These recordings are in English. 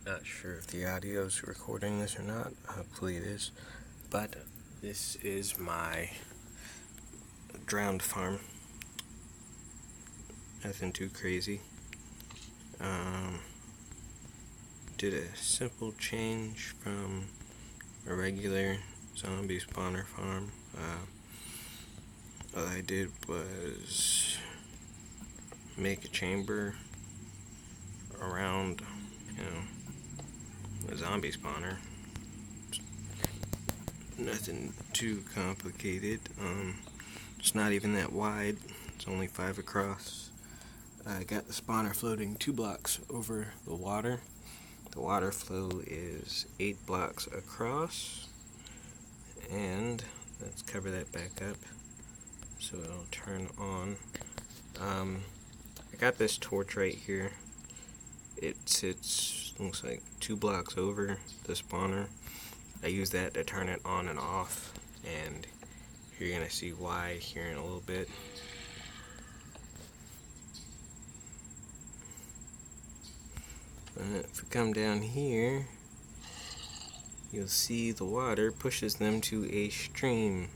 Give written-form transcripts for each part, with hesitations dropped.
Not sure if the audio is recording this or not. Hopefully it is. But this is my drowned farm. Nothing too crazy. Did a simple change from a regular zombie spawner farm. All I did was make a chamber around, a zombie spawner. Nothing too complicated. It's not even that wide. It's only 5 across. I got the spawner floating 2 blocks over the water. The water flow is 8 blocks across. And let's cover that back up so it'll turn on. I got this torch right here. It sits, looks like 2 blocks over the spawner. I use that to turn it on and off, and you're gonna see why here in a little bit. If we come down here, you'll see the water pushes them to a stream.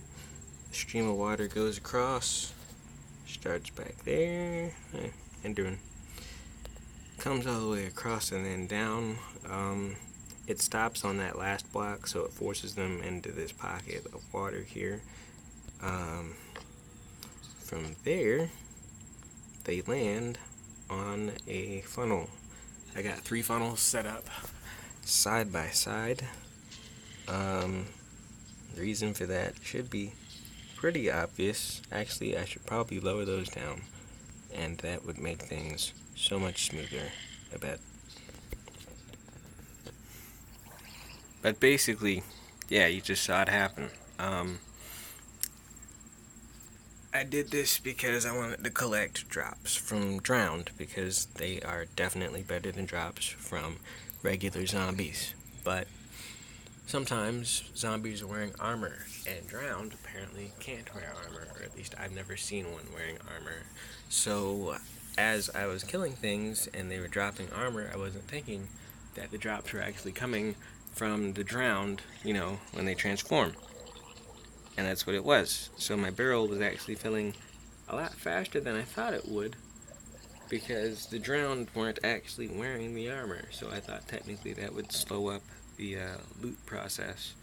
The stream of water goes across, starts back there, and comes all the way across and then down. It stops on that last block, so it forces them into this pocket of water here. From there, they land on a funnel. I got 3 funnels set up side by side. The reason for that should be pretty obvious. Actually, I should probably lower those down, and that would make things so much smoother, I bet. But basically, yeah, you just saw it happen. I did this because I wanted to collect drops from drowned, because they are definitely better than drops from regular zombies. But sometimes zombies are wearing armor, and drowned apparently can't wear armor, or at least I've never seen one wearing armor. So as I was killing things and they were dropping armor, I wasn't thinking that the drops were actually coming from the drowned, when they transform. And that's what it was. So my barrel was actually filling a lot faster than I thought it would, because the drowned weren't actually wearing the armor. So I thought technically that would slow up the loot process.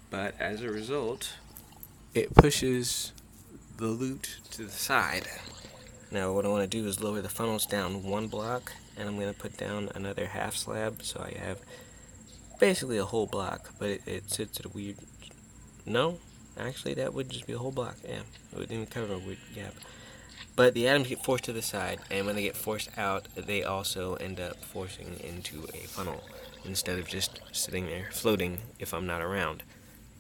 But as a result, it pushes the loot to the side. Now what I want to do is lower the funnels down 1 block, and I'm going to put down another half slab, so I have basically a whole block, but it sits at a weird... No, actually that would just be a whole block. Yeah, it wouldn't even cover a weird gap. But the atoms get forced to the side, and when they get forced out, they also end up forcing into a funnel, instead of just sitting there floating if I'm not around,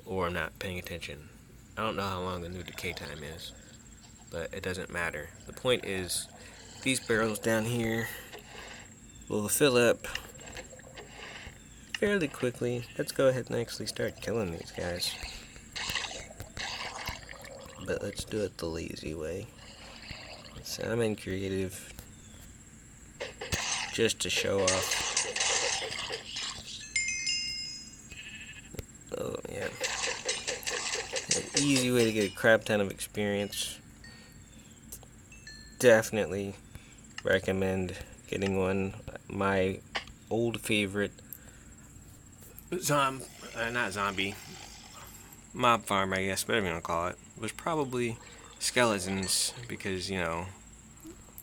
or I'm not paying attention. I don't know how long the new decay time is, but it doesn't matter. The point is, these barrels down here will fill up fairly quickly. Let's go ahead and actually start killing these guys. But let's do it the lazy way. So I'm in creative just to show off. Oh yeah. An easy way to get a crap ton of experience. Definitely recommend getting one. My old favorite not zombie, mob farm, I guess, whatever you want to call it, was probably skeletons, because,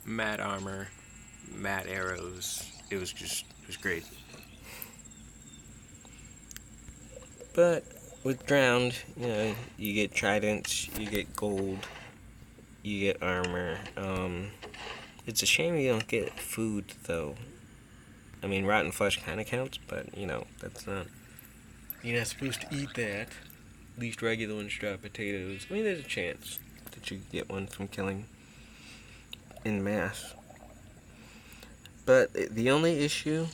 matte armor, matte arrows, it was great. But with drowned, you get tridents, you get gold, you get armor. It's a shame you don't get food, though. I mean, rotten flesh kind of counts, but, that's not... You're not supposed to eat that. At least regular ones drop potatoes. I mean, there's a chance that you get one from killing in mass. But the only issue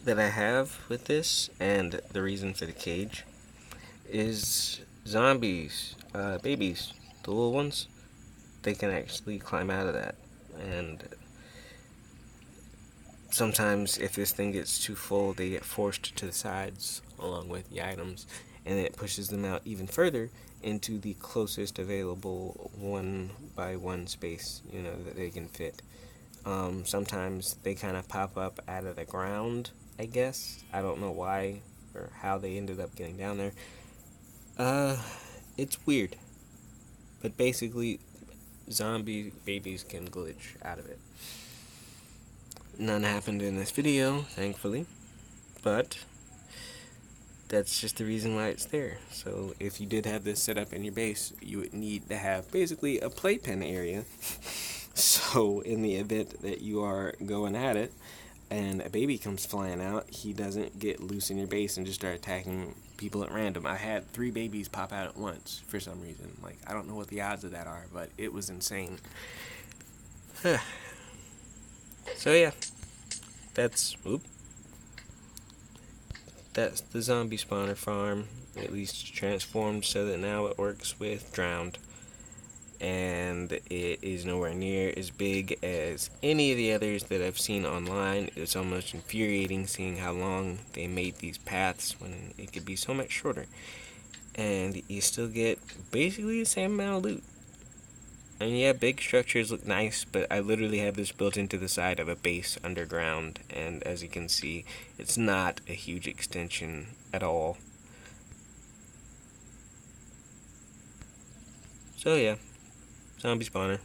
that I have with this, and the reason for the cage, is zombies, babies, the little ones. They can actually climb out of that, and sometimes if this thing gets too full, they get forced to the sides along with the items, and it pushes them out even further into the closest available 1 by 1 space, that they can fit. Sometimes they kind of pop up out of the ground, I guess. I don't know why or how they ended up getting down there. Uh, it's weird. But basically, zombie babies can glitch out of it. None happened in this video, thankfully, but that's just the reason why it's there. So if you did have this set up in your base, you would need to have basically a playpen area. So in the event that you are going at it and a baby comes flying out, he doesn't get loose in your base and just start attacking people at random. I had 3 babies pop out at once for some reason. Like, I don't know what the odds of that are, but it was insane. So yeah, that's that's the zombie spawner farm, at least transformed so that now it works with drowned. And it is nowhere near as big as any of the others that I've seen online. It's almost infuriating seeing how long they made these paths when it could be so much shorter. And you still get basically the same amount of loot. And yeah, big structures look nice, but I literally have this built into the side of a base underground, and as you can see, it's not a huge extension at all. So yeah, zombie spawner.